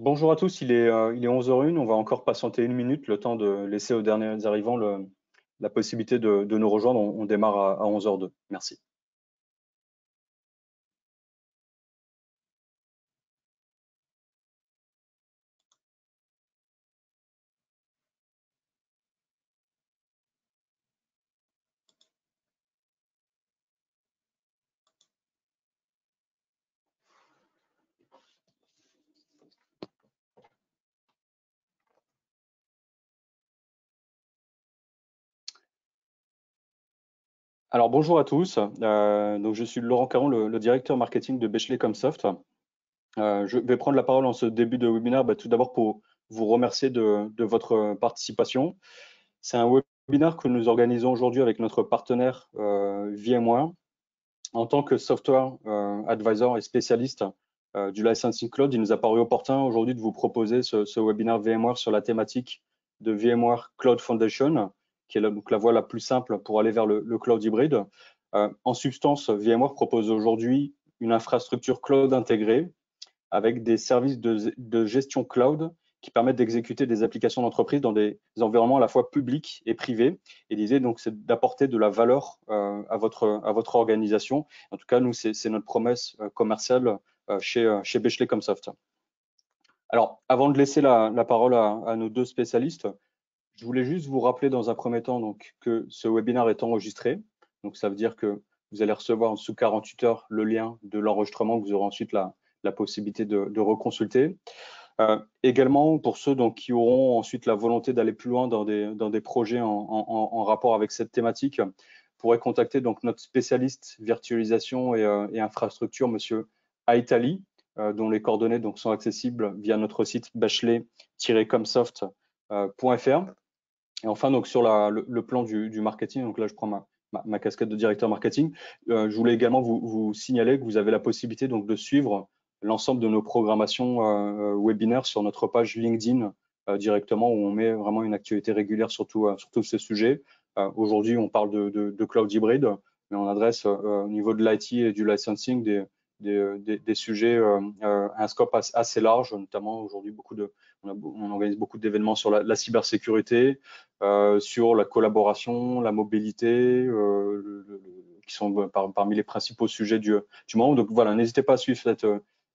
Bonjour à tous, il est 11h01, on va encore patienter une minute, le temps de laisser aux derniers arrivants la possibilité de nous rejoindre. On démarre à 11h02. Merci. Alors bonjour à tous, donc je suis Laurent Caron, le directeur marketing de Bechley Comsoft. Je vais prendre la parole en ce début de webinaire, tout d'abord pour vous remercier de votre participation. C'est un webinaire que nous organisons aujourd'hui avec notre partenaire VMware. En tant que software advisor et spécialiste du licensing cloud, il nous a paru opportun aujourd'hui de vous proposer ce webinaire VMware sur la thématique de VMware Cloud Foundation, qui est donc la voie la plus simple pour aller vers le cloud hybride. En substance, VMware propose aujourd'hui une infrastructure cloud intégrée avec des services de gestion cloud qui permettent d'exécuter des applications d'entreprise dans des environnements à la fois publics et privés. Et l'idée, donc, c'est d'apporter de la valeur à votre organisation. En tout cas, nous, c'est notre promesse commerciale chez Bechley Comsoft. Alors, avant de laisser la parole à nos deux spécialistes, je voulais juste vous rappeler dans un premier temps donc, que ce webinaire est enregistré. Donc, ça veut dire que vous allez recevoir sous 48 heures le lien de l'enregistrement que vous aurez ensuite la possibilité de reconsulter. Également, pour ceux donc, qui auront ensuite la volonté d'aller plus loin dans des projets en rapport avec cette thématique, pourraient contacter donc, notre spécialiste virtualisation et infrastructure, Monsieur Aitali, dont les coordonnées donc, sont accessibles via notre site bachelay-comsoft.fr. Et enfin, donc, sur le plan du marketing, donc là, je prends ma casquette de directeur marketing. Je voulais également vous signaler que vous avez la possibilité donc, de suivre l'ensemble de nos programmations webinaires sur notre page LinkedIn directement, où on met vraiment une actualité régulière sur tous ces sujets. Aujourd'hui, on parle de cloud hybride, mais on adresse au niveau de l'IT et du licensing des sujets un scope assez large, notamment aujourd'hui on organise beaucoup d'événements sur la cybersécurité, sur la collaboration, la mobilité, qui sont parmi les principaux sujets du moment. Donc voilà, n'hésitez pas à suivre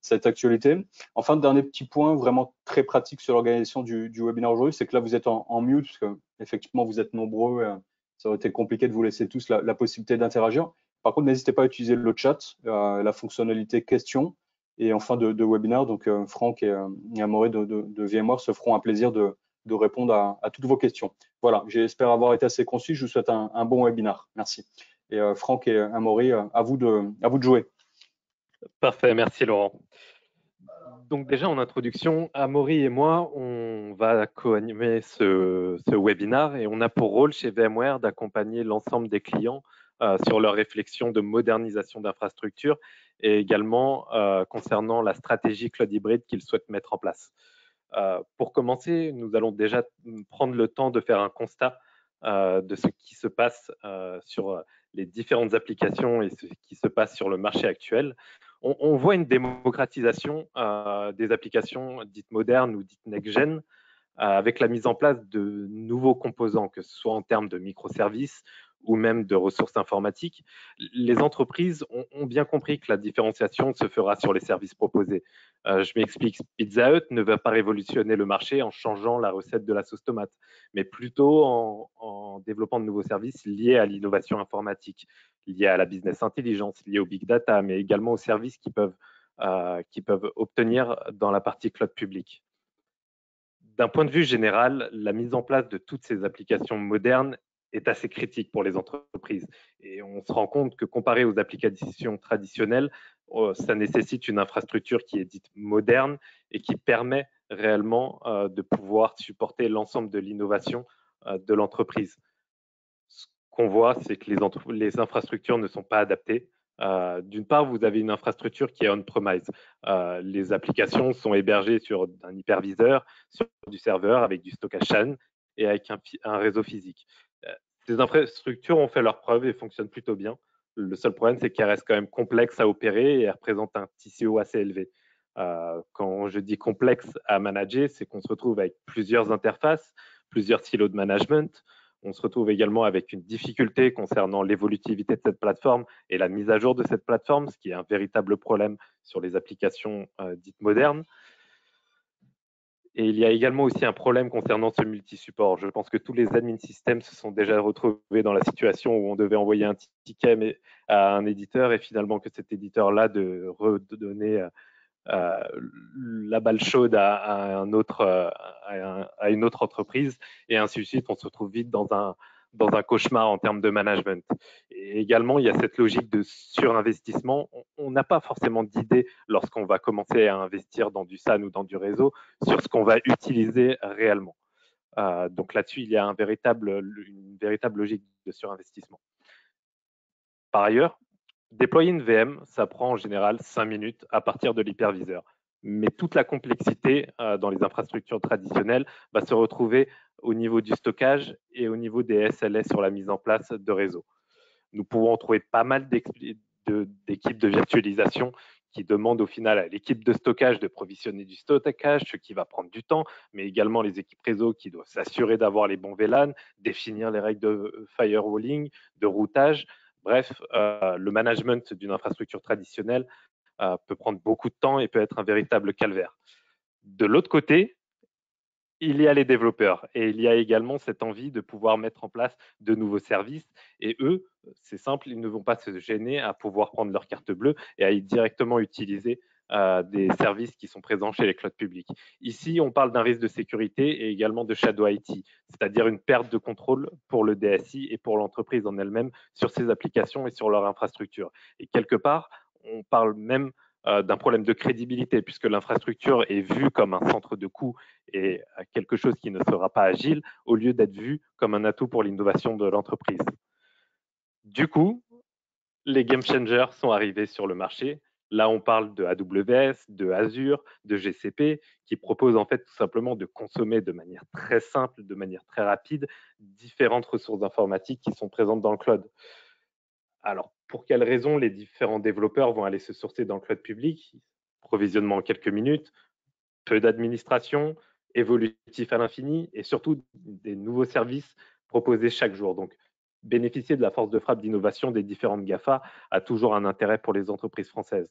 cette actualité. Enfin, dernier petit point vraiment très pratique sur l'organisation du webinaire aujourd'hui, c'est que là, vous êtes en mute, parce que effectivement, vous êtes nombreux. Ça aurait été compliqué de vous laisser tous la possibilité d'interagir. Par contre, n'hésitez pas à utiliser le chat, la fonctionnalité questions et en fin de webinaire. Donc, Franck et Amaury de VMware se feront un plaisir de répondre à toutes vos questions. Voilà, j'espère avoir été assez concis. Je vous souhaite un bon webinaire. Merci. Et Franck et Amaury, à vous de jouer. Parfait, merci Laurent. Donc déjà en introduction, Amaury et moi, on va co-animer ce webinaire et on a pour rôle chez VMware d'accompagner l'ensemble des clients sur leur réflexion de modernisation d'infrastructures et également concernant la stratégie cloud hybride qu'ils souhaitent mettre en place. Pour commencer, nous allons déjà prendre le temps de faire un constat de ce qui se passe sur les différentes applications et ce qui se passe sur le marché actuel. On voit une démocratisation des applications dites modernes ou dites next-gen avec la mise en place de nouveaux composants, que ce soit en termes de microservices ou même de ressources informatiques. Les entreprises ont bien compris que la différenciation se fera sur les services proposés. Je m'explique, Pizza Hut ne va pas révolutionner le marché en changeant la recette de la sauce tomate, mais plutôt en développant de nouveaux services liés à l'innovation informatique, liés à la business intelligence, liés au big data, mais également aux services qu'ils peuvent obtenir dans la partie cloud public. D'un point de vue général, la mise en place de toutes ces applications modernes est assez critique pour les entreprises. Et on se rend compte que comparé aux applications traditionnelles, ça nécessite une infrastructure qui est dite moderne et qui permet réellement de pouvoir supporter l'ensemble de l'innovation de l'entreprise. Ce qu'on voit, c'est que les infrastructures ne sont pas adaptées. D'une part, vous avez une infrastructure qui est on-premise. Les applications sont hébergées sur un hyperviseur, sur du serveur avec du stockage SAN et avec un réseau physique. Ces infrastructures ont fait leurs preuves et fonctionnent plutôt bien. Le seul problème, c'est qu'elles restent quand même complexes à opérer et elles représentent un TCO assez élevé. Quand je dis complexe à manager, c'est qu'on se retrouve avec plusieurs interfaces, plusieurs silos de management. On se retrouve également avec une difficulté concernant l'évolutivité de cette plateforme et la mise à jour de cette plateforme, ce qui est un véritable problème sur les applications dites modernes. Et il y a également aussi un problème concernant ce multi-support. Je pense que tous les admin systèmes se sont déjà retrouvés dans la situation où on devait envoyer un ticket à un éditeur et finalement que cet éditeur-là de redonner la balle chaude à une autre entreprise et ainsi de suite. On se retrouve vite dans un cauchemar en termes de management. Et également, il y a cette logique de surinvestissement. On n'a pas forcément d'idée lorsqu'on va commencer à investir dans du SAN ou dans du réseau sur ce qu'on va utiliser réellement. Donc là-dessus, il y a une véritable logique de surinvestissement. Par ailleurs, déployer une VM, ça prend en général 5 minutes à partir de l'hyperviseur. Mais toute la complexité dans les infrastructures traditionnelles va se retrouver au niveau du stockage et au niveau des SLS sur la mise en place de réseaux. Nous pouvons trouver pas mal d'équipes de virtualisation qui demandent au final à l'équipe de stockage de provisionner du stockage, ce qui va prendre du temps, mais également les équipes réseau qui doivent s'assurer d'avoir les bons VLAN, définir les règles de firewalling, de routage. Bref, le management d'une infrastructure traditionnelle peut prendre beaucoup de temps et peut être un véritable calvaire. De l'autre côté, il y a les développeurs et il y a également cette envie de pouvoir mettre en place de nouveaux services. Et eux, c'est simple, ils ne vont pas se gêner à pouvoir prendre leur carte bleue et à y directement utiliser des services qui sont présents chez les clouds publics. Ici, on parle d'un risque de sécurité et également de shadow IT, c'est-à-dire une perte de contrôle pour le DSI et pour l'entreprise en elle-même sur ses applications et sur leur infrastructure. Et quelque part, on parle même d'un problème de crédibilité, puisque l'infrastructure est vue comme un centre de coût et quelque chose qui ne sera pas agile, au lieu d'être vu comme un atout pour l'innovation de l'entreprise. Du coup, les game changers sont arrivés sur le marché. Là, on parle de AWS, de Azure, de GCP, qui proposent en fait tout simplement de consommer de manière très simple, de manière très rapide, différentes ressources informatiques qui sont présentes dans le cloud. Alors, pour quelles raisons les différents développeurs vont aller se sourcer dans le cloud public? Provisionnement en quelques minutes, peu d'administration, évolutif à l'infini et surtout des nouveaux services proposés chaque jour. Donc, bénéficier de la force de frappe d'innovation des différentes GAFA a toujours un intérêt pour les entreprises françaises.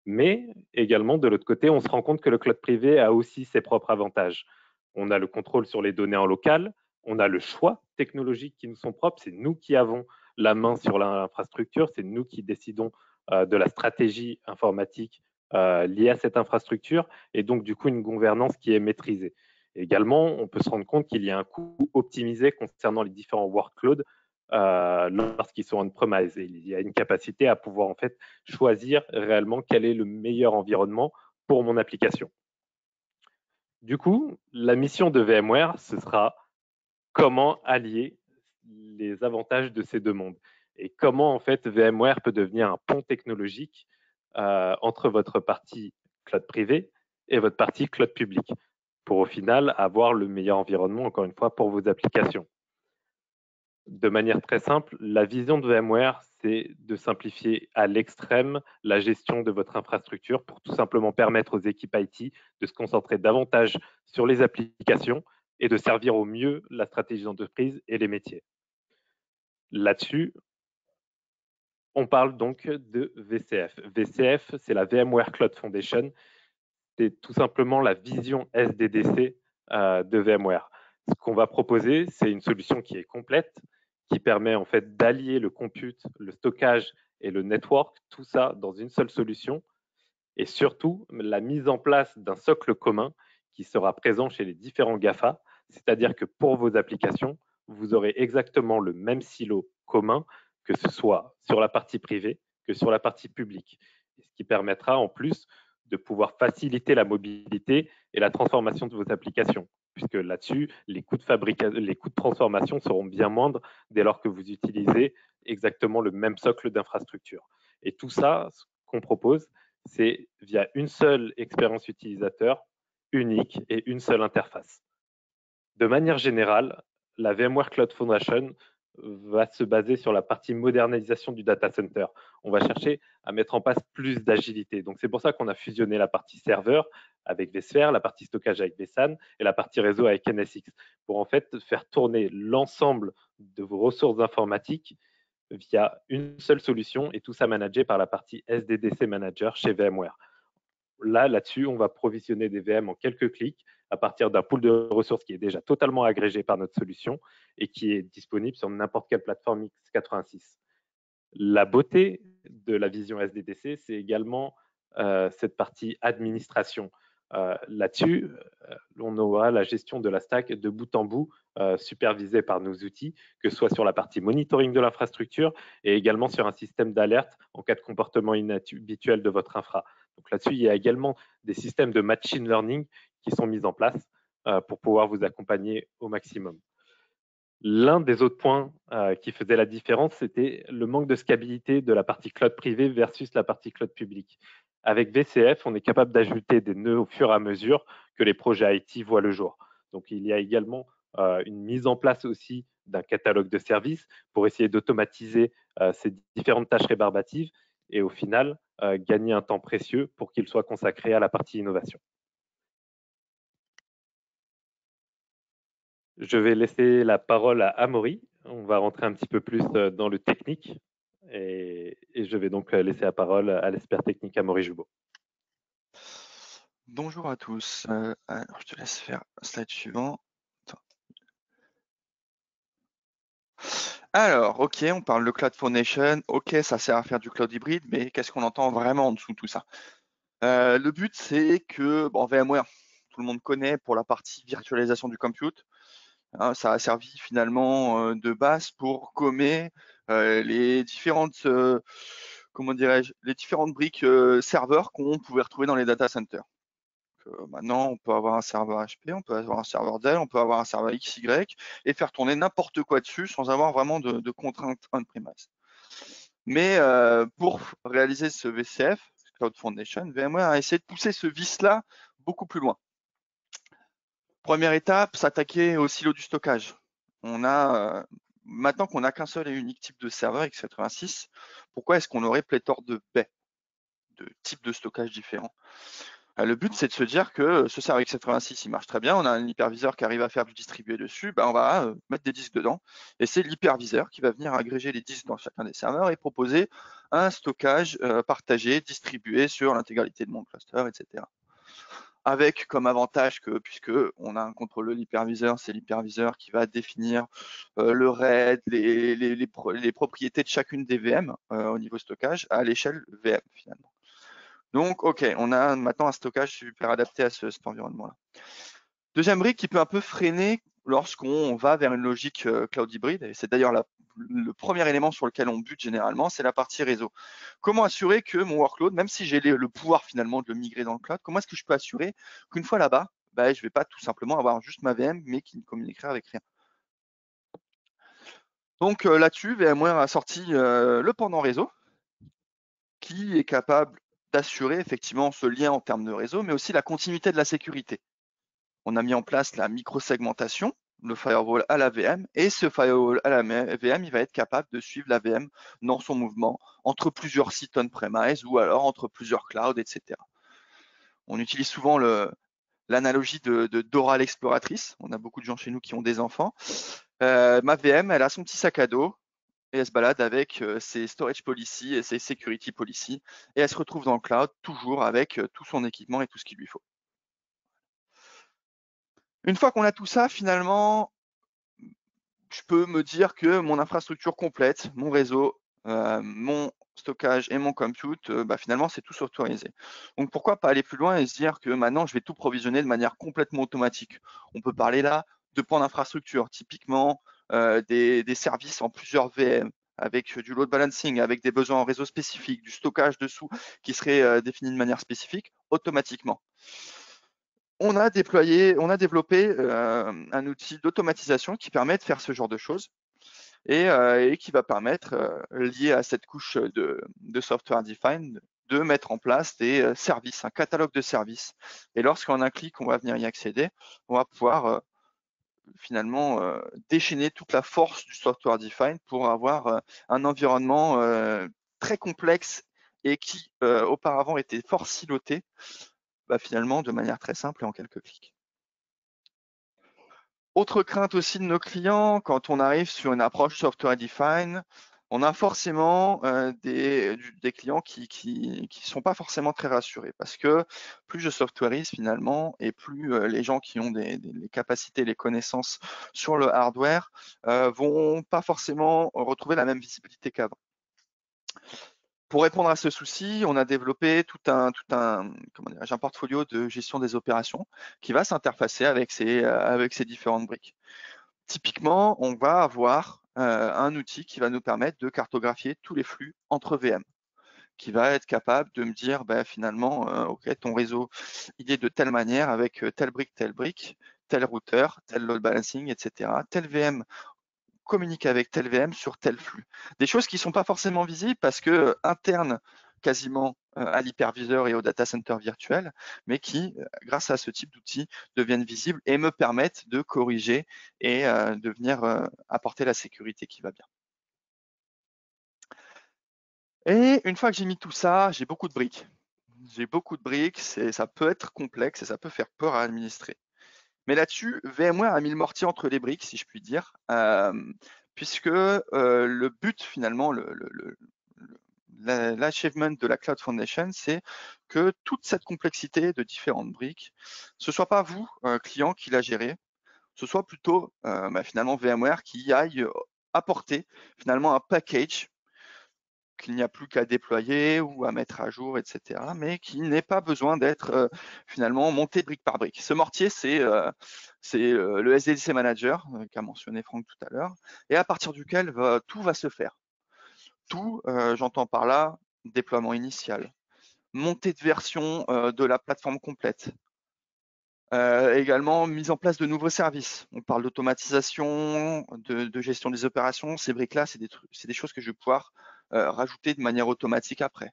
Mais également, de l'autre côté, on se rend compte que le cloud privé a aussi ses propres avantages. On a le contrôle sur les données en local, on a le choix technologique qui nous sont propres, c'est nous qui avons la main sur l'infrastructure, c'est nous qui décidons de la stratégie informatique liée à cette infrastructure et donc du coup une gouvernance qui est maîtrisée. Également, on peut se rendre compte qu'il y a un coût optimisé concernant les différents workloads lorsqu'ils sont on-premise. Il y a une capacité à pouvoir en fait choisir réellement quel est le meilleur environnement pour mon application. Du coup, la mission de VMware, ce sera comment allier les avantages de ces deux mondes et comment en fait VMware peut devenir un pont technologique entre votre partie cloud privé et votre partie cloud public pour au final avoir le meilleur environnement, encore une fois, pour vos applications. De manière très simple, la vision de VMware, c'est de simplifier à l'extrême la gestion de votre infrastructure pour tout simplement permettre aux équipes IT de se concentrer davantage sur les applications et de servir au mieux la stratégie d'entreprise et les métiers. Là-dessus, on parle donc de VCF. VCF, c'est la VMware Cloud Foundation. C'est tout simplement la vision SDDC de VMware. Ce qu'on va proposer, c'est une solution qui est complète, qui permet en fait d'allier le compute, le stockage et le network, tout ça dans une seule solution, et surtout la mise en place d'un socle commun qui sera présent chez les différents GAFA, c'est-à-dire que pour vos applications, vous aurez exactement le même silo commun, que ce soit sur la partie privée que sur la partie publique, ce qui permettra en plus de pouvoir faciliter la mobilité et la transformation de vos applications, puisque là-dessus, les coûts de transformation seront bien moindres dès lors que vous utilisez exactement le même socle d'infrastructure. Et tout ça, ce qu'on propose, c'est via une seule expérience utilisateur unique et une seule interface. De manière générale, la VMware Cloud Foundation va se baser sur la partie modernisation du data center. On va chercher à mettre en place plus d'agilité. Donc, c'est pour ça qu'on a fusionné la partie serveur avec vSphere, la partie stockage avec vSAN et la partie réseau avec NSX pour en fait faire tourner l'ensemble de vos ressources informatiques via une seule solution et tout ça managé par la partie SDDC Manager chez VMware. Là-dessus, on va provisionner des VM en quelques clics à partir d'un pool de ressources qui est déjà totalement agrégé par notre solution et qui est disponible sur n'importe quelle plateforme x86. La beauté de la vision SDDC, c'est également cette partie administration. Là-dessus, on aura la gestion de la stack de bout en bout, supervisée par nos outils, que ce soit sur la partie monitoring de l'infrastructure et également sur un système d'alerte en cas de comportement inhabituel de votre infra. Donc là-dessus, il y a également des systèmes de machine learning qui sont mis en place pour pouvoir vous accompagner au maximum. L'un des autres points qui faisait la différence, c'était le manque de scalabilité de la partie cloud privée versus la partie cloud publique. Avec VCF, on est capable d'ajouter des nœuds au fur et à mesure que les projets IT voient le jour. Donc, il y a également une mise en place aussi d'un catalogue de services pour essayer d'automatiser ces différentes tâches rébarbatives et au final, gagner un temps précieux pour qu'il soit consacré à la partie innovation. Je vais laisser la parole à Amaury. On va rentrer un petit peu plus dans le technique et je vais donc laisser la parole à l'expert technique Amaury Joubeau. Bonjour à tous. Alors, je te laisse faire le slide suivant. Attends. Alors, ok, on parle de Cloud Foundation. Ok, ça sert à faire du cloud hybride, mais qu'est-ce qu'on entend vraiment en dessous de tout ça? Le but, c'est que, bon, VMware, tout le monde connaît pour la partie virtualisation du compute. Hein, ça a servi finalement de base pour gommer les différentes, comment dirais-je, les différentes briques serveurs qu'on pouvait retrouver dans les data centers. Maintenant, on peut avoir un serveur HP, on peut avoir un serveur Dell, on peut avoir un serveur XY et faire tourner n'importe quoi dessus sans avoir vraiment de contraintes on-premise. Mais pour réaliser ce VCF, Cloud Foundation, VMware a essayé de pousser ce vice-là beaucoup plus loin. Première étape, s'attaquer au silo du stockage. On a maintenant qu'on n'a qu'un seul et unique type de serveur x86, pourquoi est-ce qu'on aurait pléthore de baies, de types de stockage différents? Le but, c'est de se dire que ce serveur x86, il marche très bien, on a un hyperviseur qui arrive à faire du distribué dessus, on va mettre des disques dedans, et c'est l'hyperviseur qui va venir agréger les disques dans chacun des serveurs et proposer un stockage partagé, distribué sur l'intégralité de mon cluster, etc. Avec comme avantage que, puisque on a un contrôle de l'hyperviseur, c'est l'hyperviseur qui va définir le RAID, les propriétés de chacune des VM au niveau stockage à l'échelle VM finalement. Donc, ok, on a maintenant un stockage super adapté à cet environnement-là. Deuxième brique qui peut un peu freiner lorsqu'on va vers une logique cloud hybride, et c'est d'ailleurs le premier élément sur lequel on bute généralement, c'est la partie réseau. Comment assurer que mon workload, même si j'ai le pouvoir finalement de le migrer dans le cloud, comment est-ce que je peux assurer qu'une fois là-bas, je ne vais pas tout simplement avoir juste ma VM, mais qui ne communiquerait avec rien. Donc là-dessus, VMware a sorti le pendant réseau, qui est capable d'assurer effectivement ce lien en termes de réseau, mais aussi la continuité de la sécurité. On a mis en place la micro-segmentation, le firewall à la VM, et ce firewall à la VM, il va être capable de suivre la VM dans son mouvement entre plusieurs sites on-premise ou alors entre plusieurs clouds, etc. On utilise souvent l'analogie de Dora l'exploratrice. On a beaucoup de gens chez nous qui ont des enfants. Ma VM, elle a son petit sac à dos et elle se balade avec ses storage policy et ses security policy et elle se retrouve dans le cloud toujours avec tout son équipement et tout ce qu'il lui faut. Une fois qu'on a tout ça, finalement, je peux me dire que mon infrastructure complète, mon réseau, mon stockage et mon compute, finalement, c'est tout autorisé. Donc, pourquoi pas aller plus loin et se dire que maintenant, je vais tout provisionner de manière complètement automatique? On peut parler là de pans d'infrastructure, typiquement des services en plusieurs VM, avec du load balancing, avec des besoins en réseau spécifiques, du stockage dessous qui serait défini de manière spécifique automatiquement. On a développé un outil d'automatisation qui permet de faire ce genre de choses et qui va permettre, lié à cette couche de software defined, de mettre en place des services, un catalogue de services. Et lorsqu'en un clic, on va venir y accéder, on va pouvoir finalement déchaîner toute la force du software defined pour avoir un environnement très complexe et qui auparavant était fort siloté, finalement de manière très simple et en quelques clics. Autre crainte aussi de nos clients, quand on arrive sur une approche software defined, on a forcément des clients qui sont pas forcément très rassurés, parce que plus je softwareise finalement et plus les gens qui ont les capacités, les connaissances sur le hardware vont pas forcément retrouver la même visibilité qu'avant. Pour répondre à ce souci, on a développé tout un portfolio de gestion des opérations qui va s'interfacer avec ces différentes briques. Typiquement, on va avoir un outil qui va nous permettre de cartographier tous les flux entre VM, qui va être capable de me dire finalement, OK, ton réseau, il est de telle manière avec telle brique, tel routeur, tel load balancing, etc. Telle VM communique avec tel VM sur tel flux. Des choses qui ne sont pas forcément visibles parce que internes quasiment à l'hyperviseur et au data center virtuel, mais qui, grâce à ce type d'outils, deviennent visibles et me permettent de corriger et de venir apporter la sécurité qui va bien. Et une fois que j'ai mis tout ça, j'ai beaucoup de briques. Ça peut être complexe et ça peut faire peur à administrer. Mais là-dessus, VMware a mis le mortier entre les briques, si je puis dire, puisque le but finalement, l'achievement de la Cloud Foundation, c'est que toute cette complexité de différentes briques, ce soit pas vous, client, qui la gérez, ce soit plutôt finalement VMware qui aille apporter finalement un package qu'il n'y a plus qu'à déployer ou à mettre à jour, etc., mais qui n'est pas besoin d'être finalement monté brique par brique. Ce mortier, c'est le SDLC Manager qu'a mentionné Franck tout à l'heure, et à partir duquel tout va se faire. Tout, j'entends par là, déploiement initial, montée de version de la plateforme complète, également mise en place de nouveaux services. On parle d'automatisation, de gestion des opérations. Ces briques-là, c'est des choses que je vais pouvoir rajouter de manière automatique après.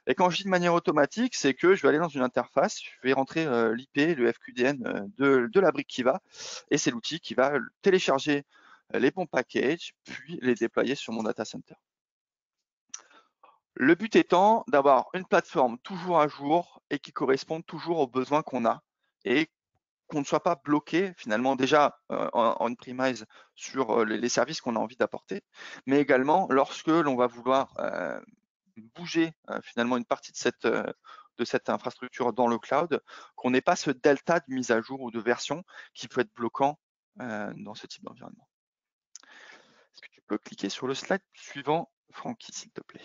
Et quand je dis de manière automatique, c'est que je vais aller dans une interface, je vais rentrer l'IP, le FQDN de la brique qui va, et c'est l'outil qui va télécharger les bons packages, puis les déployer sur mon data center. Le but étant d'avoir une plateforme toujours à jour et qui corresponde toujours aux besoins qu'on a et qu'on ne soit pas bloqué finalement déjà en on-premise sur les services qu'on a envie d'apporter, mais également lorsque l'on va vouloir bouger finalement une partie de cette infrastructure dans le cloud, qu'on n'ait pas ce delta de mise à jour ou de version qui peut être bloquant dans ce type d'environnement. Est-ce que tu peux cliquer sur le slide suivant, Francky, s'il te plaît?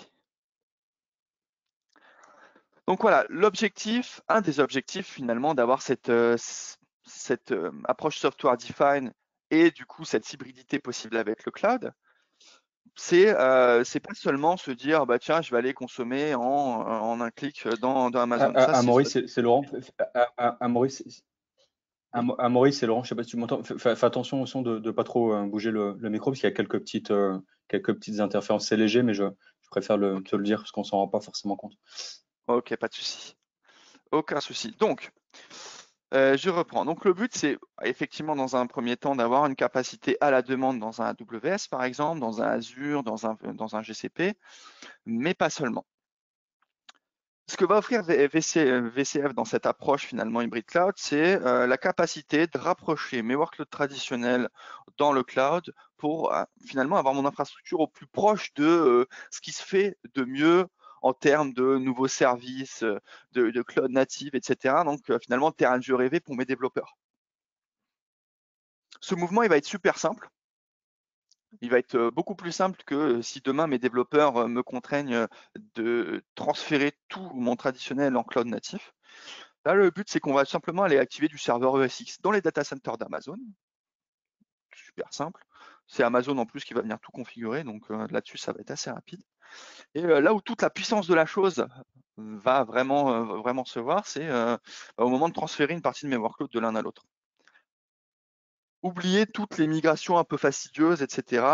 Donc voilà, l'objectif, un des objectifs finalement d'avoir cette approche software defined et du coup cette hybridité possible avec le cloud, c'est pas seulement se dire tiens, je vais aller consommer en un clic dans Amazon. Maurice, c'est Laurent. Maurice, c'est Laurent. Je sais pas si tu m'entends. Fais attention au son de ne pas trop bouger le micro parce qu'il y a quelques petites interférences. C'est léger, mais je préfère te le dire parce qu'on s'en rend pas forcément compte. Ok, pas de souci. Aucun souci. Donc, je reprends. Donc, le but, c'est effectivement, dans un premier temps, d'avoir une capacité à la demande dans un AWS, par exemple, dans un Azure, dans un GCP, mais pas seulement. Ce que va offrir VCF dans cette approche finalement hybride cloud, c'est la capacité de rapprocher mes workloads traditionnels dans le cloud pour finalement avoir mon infrastructure au plus proche de ce qui se fait de mieux en termes de nouveaux services, de cloud native, etc. Donc finalement, terrain de jeu rêvé pour mes développeurs. Ce mouvement, il va être super simple. Il va être beaucoup plus simple que si demain mes développeurs me contraignent de transférer tout mon traditionnel en cloud natif. Là, le but, c'est qu'on va simplement aller activer du serveur ESX dans les data centers d'Amazon. Super simple. C'est Amazon en plus qui va venir tout configurer, donc là-dessus, ça va être assez rapide. Et là où toute la puissance de la chose va vraiment se voir, c'est au moment de transférer une partie de mes workloads de l'un à l'autre. Oubliez toutes les migrations un peu fastidieuses, etc.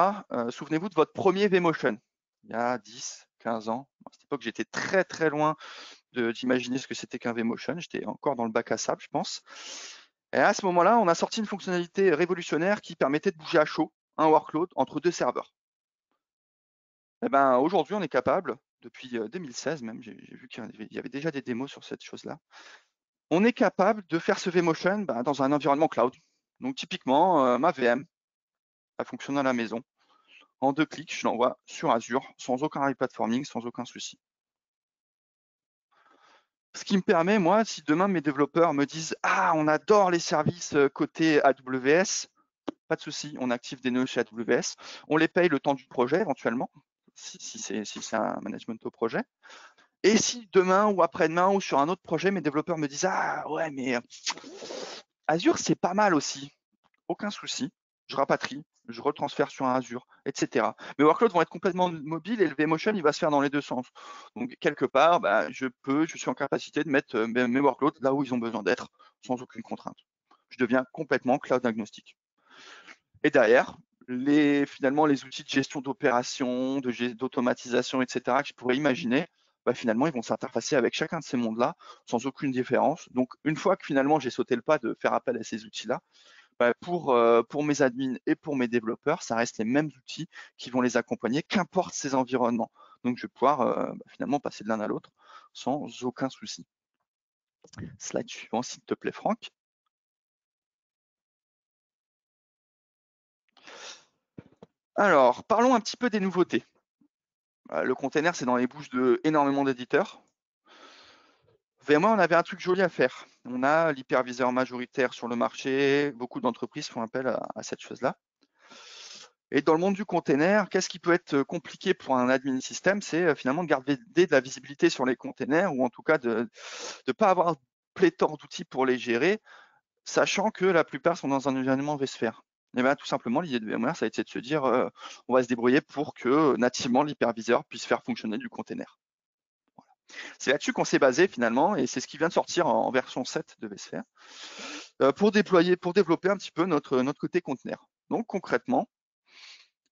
Souvenez-vous de votre premier vMotion, il y a 10, 15 ans. À cette époque, j'étais très loin d'imaginer ce que c'était qu'un vMotion. J'étais encore dans le bac à sable, je pense. Et à ce moment-là, on a sorti une fonctionnalité révolutionnaire qui permettait de bouger à chaud un workload entre 2 serveurs. Et ben, aujourd'hui, on est capable, depuis 2016 même, j'ai vu qu'il y avait déjà des démos sur cette chose-là, on est capable de faire ce vMotion dans un environnement cloud. Donc typiquement, ma VM, elle fonctionne à la maison. En 2 clics, je l'envoie sur Azure, sans aucun replatforming, sans aucun souci. Ce qui me permet, moi, si demain mes développeurs me disent « Ah, on adore les services côté AWS », pas de souci, on active des nœuds chez AWS, on les paye le temps du projet éventuellement, si c'est un management au projet. Et si demain ou après-demain ou sur un autre projet, mes développeurs me disent « Ah ouais, mais Azure, c'est pas mal aussi », aucun souci, je rapatrie, je retransfère sur un Azure, etc. Mes workloads vont être complètement mobiles et le vMotion, il va se faire dans les 2 sens. Donc, quelque part, je suis en capacité de mettre mes workloads là où ils ont besoin d'être, sans aucune contrainte. Je deviens complètement cloud agnostique. Et derrière, finalement, les outils de gestion d'opération, d'automatisation, etc., que je pourrais imaginer, finalement, ils vont s'interfacer avec chacun de ces mondes-là sans aucune différence. Donc, une fois que finalement j'ai sauté le pas de faire appel à ces outils-là, pour mes admins et pour mes développeurs, ça reste les mêmes outils qui vont les accompagner, qu'importe ces environnements. Donc, je vais pouvoir finalement passer de l'un à l'autre sans aucun souci. Slide suivant, s'il te plaît, Franck. Alors, parlons un petit peu des nouveautés. Le container, c'est dans les bouches de énormément d'éditeurs. VMware, on avait un truc joli à faire. On a l'hyperviseur majoritaire sur le marché. Beaucoup d'entreprises font appel à cette chose-là. Et dans le monde du container, qu'est-ce qui peut être compliqué pour un admin système? C'est finalement de garder de la visibilité sur les containers, ou en tout cas de ne pas avoir pléthore d'outils pour les gérer, sachant que la plupart sont dans un environnement vSphere. Et bien, tout simplement, l'idée de VMware, ça a été de se dire on va se débrouiller pour que nativement l'hyperviseur puisse faire fonctionner du container. Voilà. C'est là-dessus qu'on s'est basé finalement, et c'est ce qui vient de sortir en version 7 de vSphere, pour développer un petit peu notre côté container. Donc concrètement,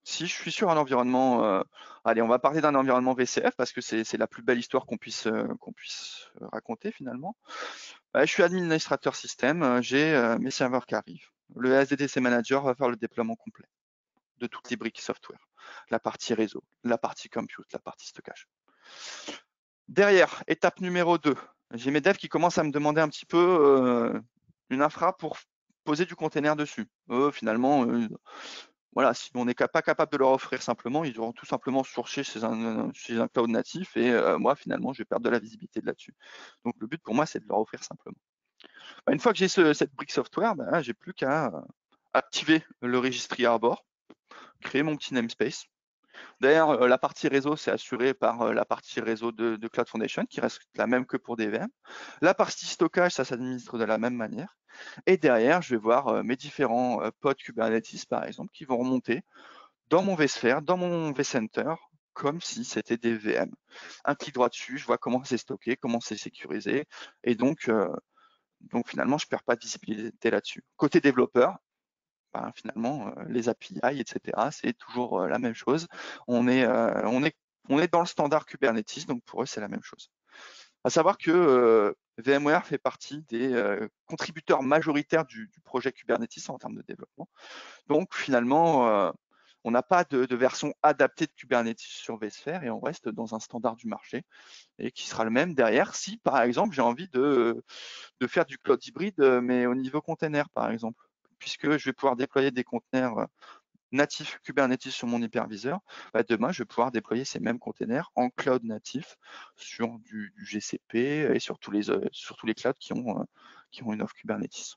si je suis sur un environnement, allez, on va parler d'un environnement VCF parce que c'est la plus belle histoire qu'on puisse raconter finalement. Je suis administrateur système, j'ai mes serveurs qui arrivent. Le SDDC Manager va faire le déploiement complet de toutes les briques software, la partie réseau, la partie compute, la partie stockage. Derrière, étape numéro 2, j'ai mes devs qui commencent à me demander un petit peu une infra pour poser du container dessus. Finalement, voilà, si on n'est pas capable de leur offrir simplement, ils auront tout simplement sourcé chez un cloud natif et moi, finalement, je vais perdre de la visibilité là-dessus. Donc, le but pour moi, c'est de leur offrir simplement. Une fois que j'ai cette brique software, j'ai plus qu'à activer le registry Arbor, créer mon petit namespace. D'ailleurs, la partie réseau, c'est assuré par la partie réseau de Cloud Foundation, qui reste la même que pour des VM. La partie stockage, ça s'administre de la même manière. Et derrière, je vais voir mes différents pods Kubernetes, par exemple, qui vont remonter dans mon vSphere, dans mon vCenter, comme si c'était des VM. Un clic droit dessus, je vois comment c'est stocké, comment c'est sécurisé. Et donc finalement, je ne perds pas de visibilité là-dessus. Côté développeur, finalement, les API, etc., c'est toujours la même chose. On est dans le standard Kubernetes, donc pour eux, c'est la même chose. À savoir que VMware fait partie des contributeurs majoritaires du projet Kubernetes en termes de développement. Donc finalement, on n'a pas de version adaptée de Kubernetes sur vSphere et on reste dans un standard du marché et qui sera le même derrière si, par exemple, j'ai envie de faire du cloud hybride, mais au niveau container, par exemple, puisque je vais pouvoir déployer des containers natifs Kubernetes sur mon hyperviseur. Demain, je vais pouvoir déployer ces mêmes containers en cloud natif sur du GCP et sur tous les clouds qui ont une offre Kubernetes,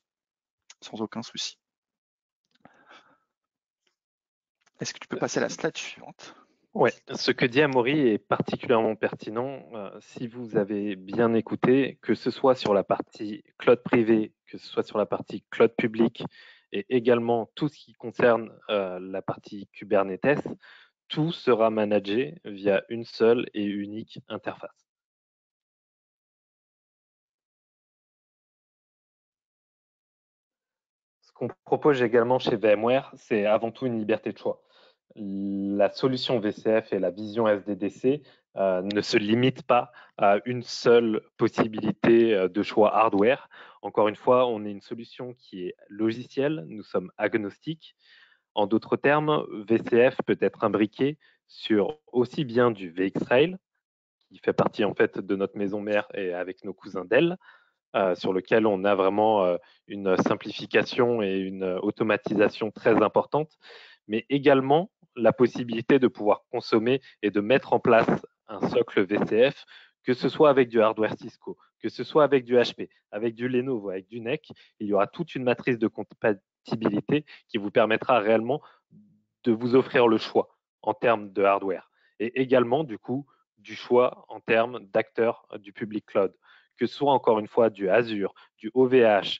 sans aucun souci. Est-ce que tu peux passer à la slide suivante? Oui, ce que dit Amaury est particulièrement pertinent. Si vous avez bien écouté, que ce soit sur la partie cloud privé, que ce soit sur la partie cloud public et également tout ce qui concerne la partie Kubernetes, tout sera managé via une seule et unique interface. Ce qu'on propose également chez VMware, c'est avant tout une liberté de choix. la solution VCF et la vision SDDC ne se limitent pas à une seule possibilité de choix hardware. Encore une fois, on est une solution qui est logicielle, nous sommes agnostiques. En d'autres termes, VCF peut être imbriqué sur aussi bien du VxRail, qui fait partie en fait de notre maison mère et avec nos cousins Dell, sur lequel on a vraiment une simplification et une automatisation très importante, mais également la possibilité de pouvoir consommer et de mettre en place un socle VCF, que ce soit avec du hardware Cisco, que ce soit avec du HP, avec du Lenovo, avec du NEC, il y aura toute une matrice de compatibilité qui vous permettra réellement de vous offrir le choix en termes de hardware et également du coup du choix en termes d'acteurs du public cloud, que ce soit encore une fois du Azure, du OVH,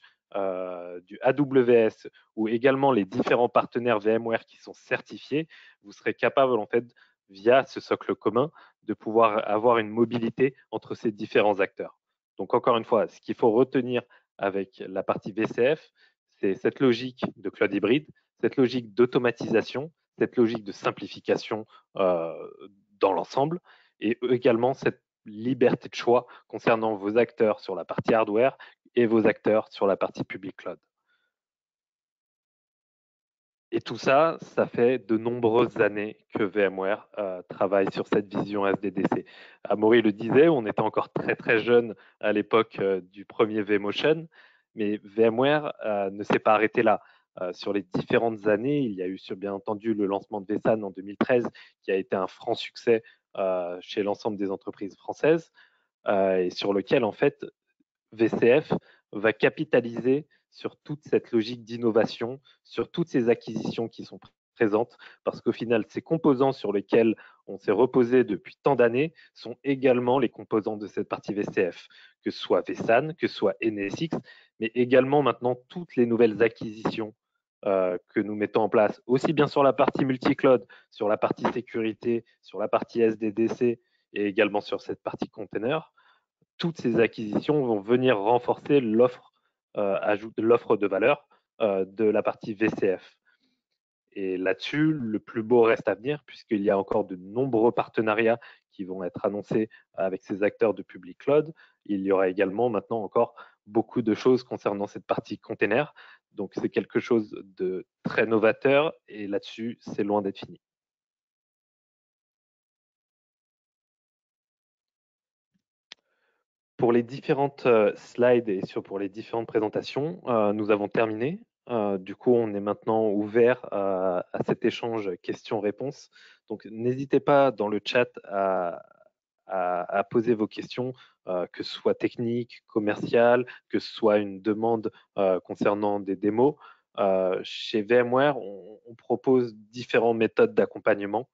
du AWS ou également les différents partenaires VMware qui sont certifiés, vous serez capable en fait via ce socle commun de pouvoir avoir une mobilité entre ces différents acteurs. Donc encore une fois, ce qu'il faut retenir avec la partie VCF, c'est cette logique de cloud hybride, cette logique d'automatisation, cette logique de simplification dans l'ensemble et également cette liberté de choix concernant vos acteurs sur la partie hardware et vos acteurs sur la partie public cloud. Et tout ça, ça fait de nombreuses années que VMware travaille sur cette vision SDDC. Amaury le disait, on était encore très très jeune à l'époque du premier vMotion, mais VMware ne s'est pas arrêté là. Sur les différentes années, il y a eu bien entendu le lancement de vSAN en 2013, qui a été un franc succès chez l'ensemble des entreprises françaises, et sur lequel en fait VCF va capitaliser sur toute cette logique d'innovation, sur toutes ces acquisitions qui sont présentes, parce qu'au final, ces composants sur lesquels on s'est reposé depuis tant d'années sont également les composants de cette partie VCF, que ce soit vSAN, que ce soit NSX, mais également maintenant toutes les nouvelles acquisitions que nous mettons en place, aussi bien sur la partie multi-cloud, sur la partie sécurité, sur la partie SDDC et également sur cette partie container. Toutes ces acquisitions vont venir renforcer l'offre de valeur de la partie VCF. Et là-dessus, le plus beau reste à venir, puisqu'il y a encore de nombreux partenariats qui vont être annoncés avec ces acteurs de public cloud. Il y aura également maintenant encore beaucoup de choses concernant cette partie container. Donc c'est quelque chose de très novateur et là-dessus, c'est loin d'être fini. Pour les différentes slides et pour les différentes présentations, nous avons terminé. Du coup, on est maintenant ouvert à cet échange questions-réponses. Donc, n'hésitez pas dans le chat à poser vos questions, que ce soit techniques, commerciales, que ce soit une demande concernant des démos. Chez VMware, on propose différentes méthodes d'accompagnement,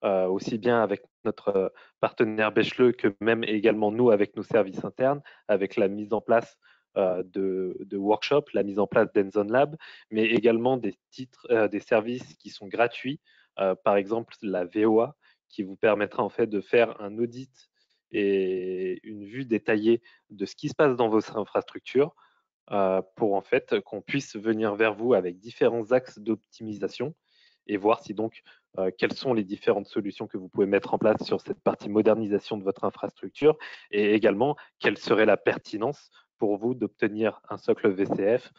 aussi bien avec notre partenaire Bechleux que même également nous avec nos services internes, avec la mise en place de workshops, la mise en place d'Enzone Lab, mais également des services qui sont gratuits, par exemple la VOA, qui vous permettra en fait de faire un audit et une vue détaillée de ce qui se passe dans vos infrastructures pour en fait qu'on puisse venir vers vous avec différents axes d'optimisation et voir si donc quelles sont les différentes solutions que vous pouvez mettre en place sur cette partie modernisation de votre infrastructure et également quelle serait la pertinence pour vous d'obtenir un socle VCF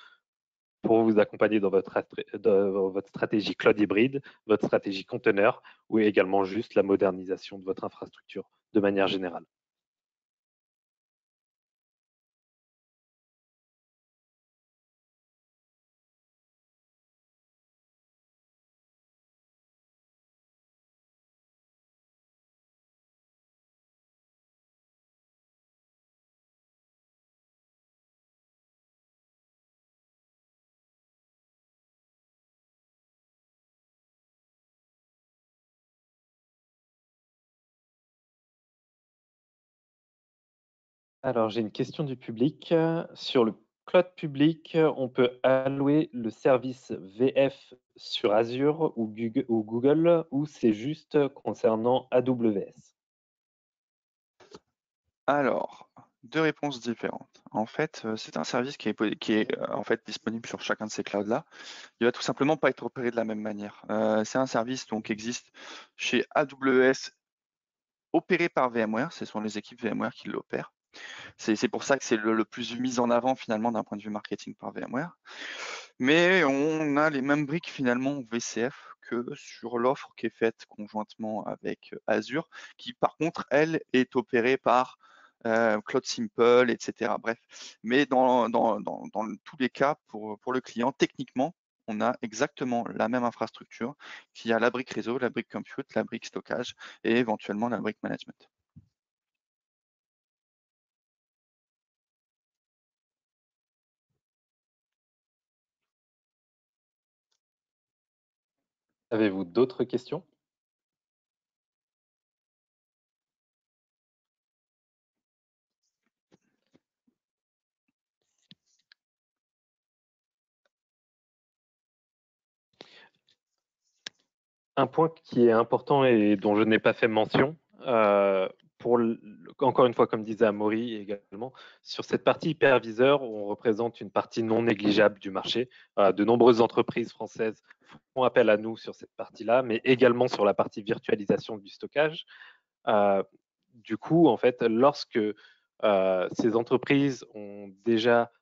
pour vous accompagner dans votre stratégie cloud hybride, votre stratégie container ou également juste la modernisation de votre infrastructure de manière générale. Alors, j'ai une question du public. Sur le cloud public, on peut allouer le service VF sur Azure ou Google ou c'est juste concernant AWS? Alors, deux réponses différentes. En fait, c'est un service qui est en fait disponible sur chacun de ces clouds-là. Il va tout simplement pas être opéré de la même manière. C'est un service donc qui existe chez AWS, opéré par VMware. Ce sont les équipes VMware qui l'opèrent. C'est pour ça que c'est le plus mis en avant finalement d'un point de vue marketing par VMware. Mais on a les mêmes briques finalement VCF que sur l'offre qui est faite conjointement avec Azure, qui par contre, elle, est opérée par Cloud Simple, etc. Bref, mais dans tous les cas, pour le client, techniquement, on a exactement la même infrastructure qui a la brique réseau, la brique compute, la brique stockage et éventuellement la brique management. Avez-vous d'autres questions? Un point qui est important et dont je n'ai pas fait mention, encore une fois, comme disait Amaury également, sur cette partie hyperviseur, on représente une partie non négligeable du marché. De nombreuses entreprises françaises font appel à nous sur cette partie-là, mais également sur la partie virtualisation du stockage. Du coup, en fait, lorsque ces entreprises ont déjà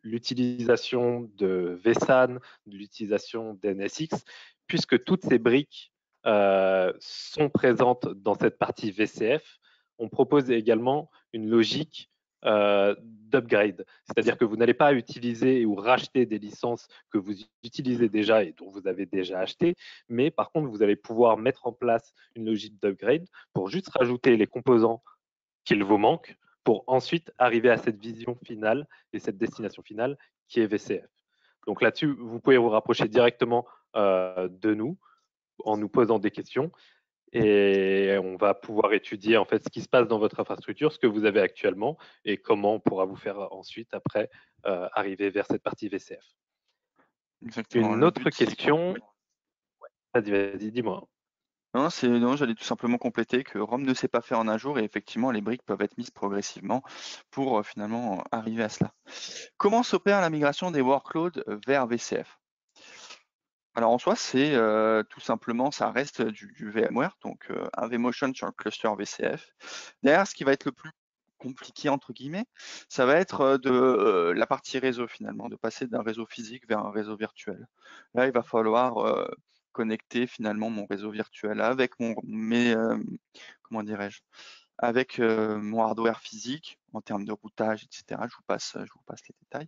l'utilisation de vSAN, de l'utilisation d'NSX, puisque toutes ces briques sont présentes dans cette partie VCF, on propose également une logique d'upgrade. C'est-à-dire que vous n'allez pas utiliser ou racheter des licences que vous utilisez déjà et dont vous avez déjà acheté, mais par contre, vous allez pouvoir mettre en place une logique d'upgrade pour juste rajouter les composants qu'il vous manque pour ensuite arriver à cette vision finale et cette destination finale qui est VCF. Donc là-dessus, vous pouvez vous rapprocher directement de nous en nous posant des questions et on va pouvoir étudier en fait ce qui se passe dans votre infrastructure, ce que vous avez actuellement et comment on pourra vous faire ensuite après arriver vers cette partie VCF. Exactement. Une Le autre but, c'est question. Vas-y, dis-moi. Non, j'allais tout simplement compléter que Rome ne s'est pas fait en un jour et effectivement, les briques peuvent être mises progressivement pour finalement arriver à cela. Comment s'opère la migration des workloads vers VCF? Alors en soi, c'est tout simplement, ça reste du VMware, donc un vMotion sur le cluster VCF. Derrière, ce qui va être le plus compliqué entre guillemets, ça va être de la partie réseau finalement, de passer d'un réseau physique vers un réseau virtuel. Là, il va falloir connecter finalement mon réseau virtuel avec comment dirais-je, avec mon hardware physique en termes de routage, etc. Je vous passe les détails.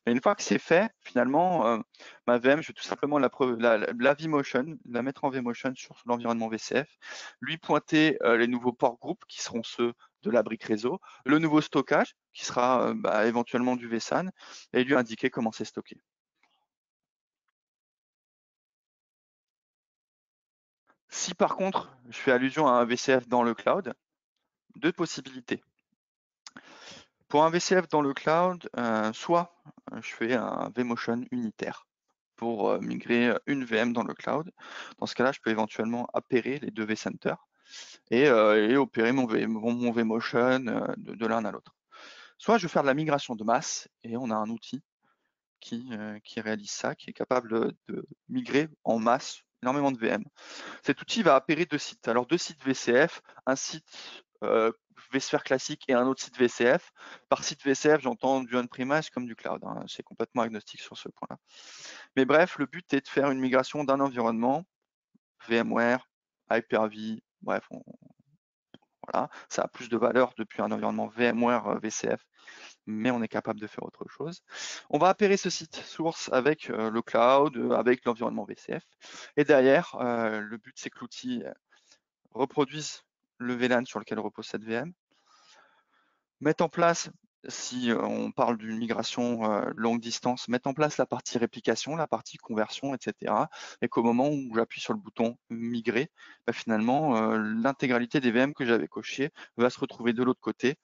Mais une fois que c'est fait, finalement, ma VM, je vais tout simplement la vMotion, la mettre en vMotion sur l'environnement VCF, lui pointer les nouveaux ports groupes qui seront ceux de la brique réseau, le nouveau stockage qui sera éventuellement du vSAN et lui indiquer comment c'est stocké. Si par contre, je fais allusion à un VCF dans le cloud, deux possibilités. Pour un VCF dans le cloud, soit je fais un vMotion unitaire pour migrer une VM dans le cloud. Dans ce cas-là, je peux éventuellement appairer les deux vCenter et opérer mon vMotion de l'un à l'autre. Soit je vais faire de la migration de masse et on a un outil qui réalise ça, qui est capable de migrer en masse énormément de VM. Cet outil va appairer deux sites. Alors deux sites VCF, un site vSphere classique et un autre site VCF. Par site VCF, j'entends du on-premise comme du cloud. Hein. C'est complètement agnostique sur ce point-là. Mais bref, le but est de faire une migration d'un environnement VMware, Hyper-V, bref, voilà, ça a plus de valeur depuis un environnement VMware VCF, mais on est capable de faire autre chose. On va appairer ce site source avec le cloud, avec l'environnement VCF, et derrière, le but c'est que l'outil reproduise le VLAN sur lequel repose cette VM, mettre en place, si on parle d'une migration longue distance, mettre en place la partie réplication, la partie conversion, etc. Et qu'au moment où j'appuie sur le bouton migrer, finalement, l'intégralité des VM que j'avais cochées va se retrouver de l'autre côté.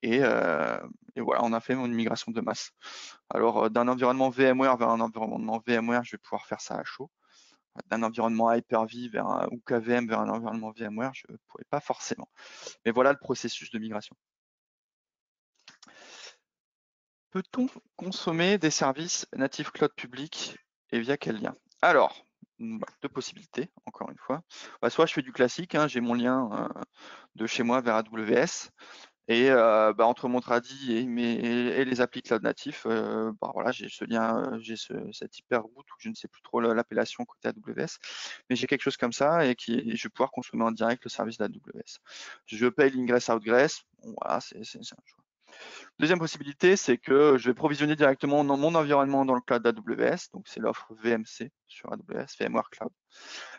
Et voilà, on a fait une migration de masse. Alors, d'un environnement VMware vers un environnement VMware, je vais pouvoir faire ça à chaud. D'un environnement Hyper-V ou KVM vers un environnement VMware, je ne pourrais pas forcément. Mais voilà le processus de migration. peut-on consommer des services natifs cloud public et via quel lien? Alors, deux possibilités, encore une fois. Soit je fais du classique, hein, j'ai mon lien de chez moi vers AWS, et entre mon tradi et les applis cloud natifs, voilà, j'ai ce lien, j'ai cet hyperroute, ou je ne sais plus trop l'appellation côté AWS, mais j'ai quelque chose comme ça et je vais pouvoir consommer en direct le service d'AWS. Je paye l'ingress outgress, bon, voilà, c'est un choix. Deuxième possibilité, c'est que je vais provisionner directement dans mon environnement dans le cloud d'AWS, donc c'est l'offre VMC sur AWS, VMware Cloud.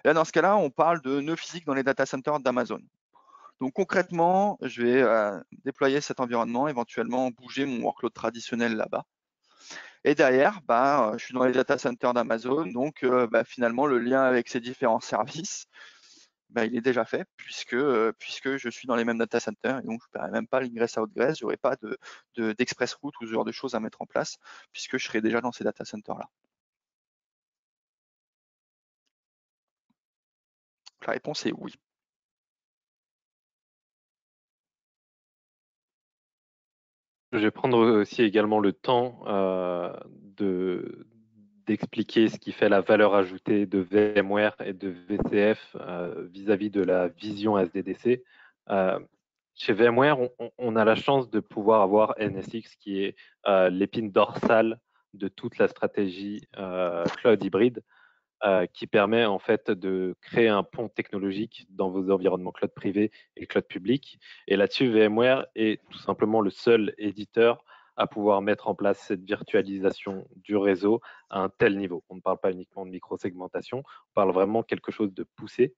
Et là, dans ce cas-là, on parle de nœuds physiques dans les data centers d'Amazon. Donc concrètement, je vais déployer cet environnement, éventuellement bouger mon workload traditionnel là-bas. Et derrière, je suis dans les data centers d'Amazon, donc finalement le lien avec ces différents services, il est déjà fait puisque je suis dans les mêmes data centers, et donc je ne paierai même pas l'ingress outgress, je n'aurai pas d'express route ou ce genre de choses à mettre en place puisque je serai déjà dans ces data centers-là. La réponse est oui. Je vais prendre aussi également le temps d'expliquer ce qui fait la valeur ajoutée de VMware et de VCF vis-à-vis de la vision SDDC. Chez VMware, on a la chance de pouvoir avoir NSX qui est l'épine dorsale de toute la stratégie cloud hybride. Qui permet en fait de créer un pont technologique dans vos environnements cloud privés et cloud public. Et là-dessus, VMware est tout simplement le seul éditeur à pouvoir mettre en place cette virtualisation du réseau à un tel niveau. On ne parle pas uniquement de micro-segmentation, on parle vraiment de quelque chose de poussé.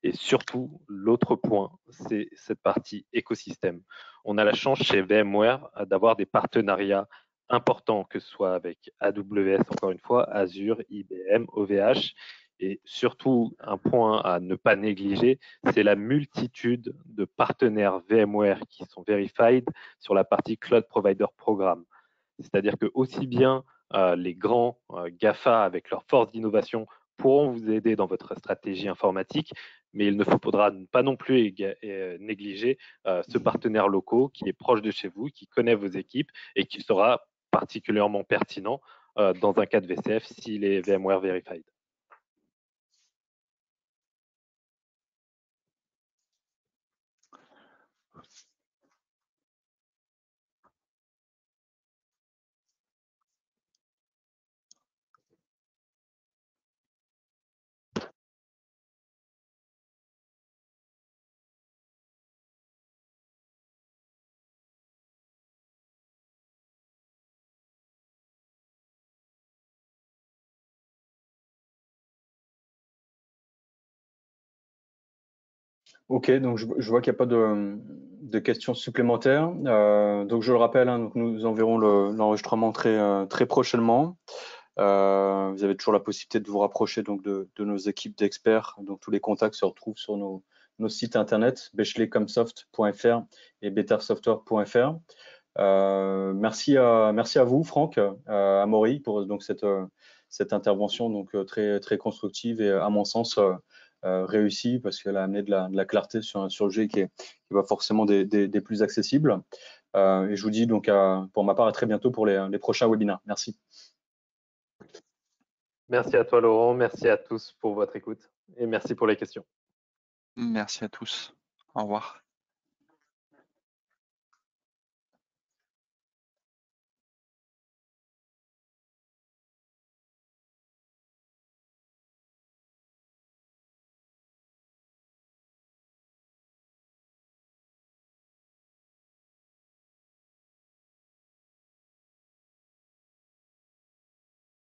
Et surtout, l'autre point, c'est cette partie écosystème. On a la chance chez VMware d'avoir des partenariats importants, que ce soit avec AWS, encore une fois, Azure, IBM, OVH. Et surtout, un point à ne pas négliger, c'est la multitude de partenaires VMware qui sont verified sur la partie Cloud Provider Programme. C'est-à-dire que aussi bien les grands GAFA avec leur force d'innovation pourront vous aider dans votre stratégie informatique, mais il ne faudra pas non plus négliger ce partenaire local qui est proche de chez vous, qui connaît vos équipes et qui sera particulièrement pertinent dans un cas de VCF s'il est VMware Verified. Ok, donc je vois qu'il n'y a pas de questions supplémentaires. Donc je le rappelle, hein, donc nous enverrons l'enregistrement très prochainement. Vous avez toujours la possibilité de vous rapprocher donc de nos équipes d'experts. Donc tous les contacts se retrouvent sur nos sites internet bechleycomsoft.fr et bettersoftware.fr. Merci à vous, Franck, à Amaury, pour donc cette intervention donc très constructive et à mon sens réussie, parce qu'elle a amené de la clarté sur un sujet qui va forcément des plus accessibles. Et je vous dis donc pour ma part à très bientôt pour les prochains webinaires. Merci. Merci à toi, Laurent. Merci à tous pour votre écoute et merci pour les questions. Merci à tous. Au revoir.